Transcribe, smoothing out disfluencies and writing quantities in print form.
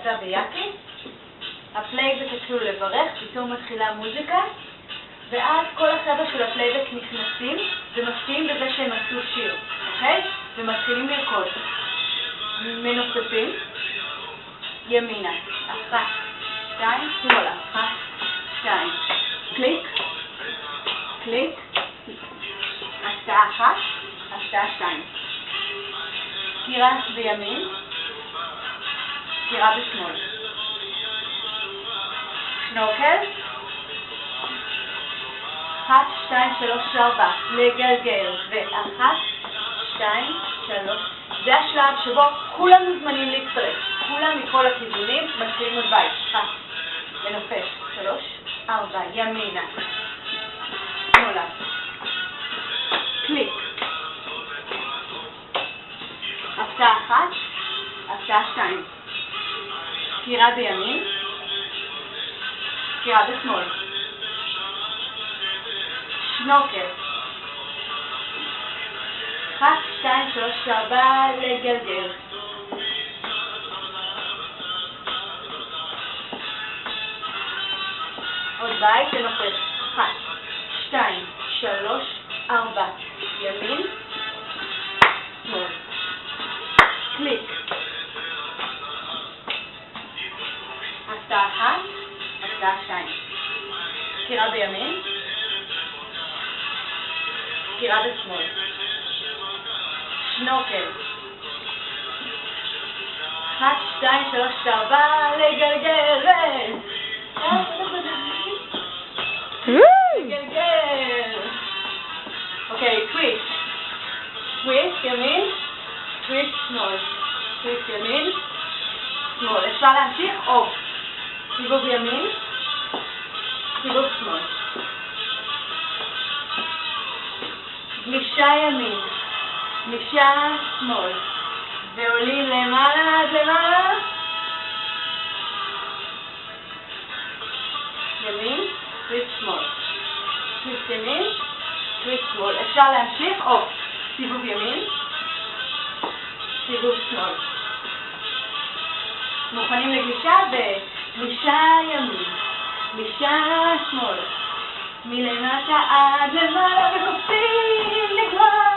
אתה ויאקי. הפלייבק התחילו לברך, פתאום מתחילה מוזיקה, ואז כל החבר'ה של הפלייבק נכנסים ומפתיעים בזה שהם עשו שיר, אוקיי? ומתחילים לרקוד. מנופפים, ימינה, 1, 2, שמאלה, 1, 2, קליק, קליק, הפתעה 1, הפתעה 2. סקירה בימין, סקירה בשמאל. שנורקל, 1, 2, 3, 4, לגלגל, ו1, 2, 3. זה השלב שבו כולם מוזמנים להצטרף. כולם מכל הכיוונים מתחילים לבית. 1, לנופף, 3, 4, ימינה, שמאלה, קליק, הפתעה 1, הפתעה 2. סקירה בימין, סקירה בשמאל. שנורקל, 1, 2, 3, 4, לגלגל. עוד בית, לנופף. 1, 2, 3, 4, ימין, שמאל. קליק. הפתעה 1, הפתעה 2. סקירה בימין, סקירה בשמאל. שנורקל, 1, 2, 3, 4, לגלגל. לגלגל. אוקיי, טוויסט. טוויסט ימין, טוויסט שמאל. טוויסט ימין, שמאל. אפשר להמשיך או סיבוב ימין, סיבוב שמאל. גלישה ימין, גלישה שמאל. ועולים למעלה עד למעלה. ימין, טוויסט שמאל. טוויסט ימין, טוויסט שמאל. אפשר להמשיך או סיבוב ימין, סיבוב שמאל. מוכנים לגלישה? וגלישה ימין, גלישה שמאל. מלמטה עד למעלה וקופצים לקרוא.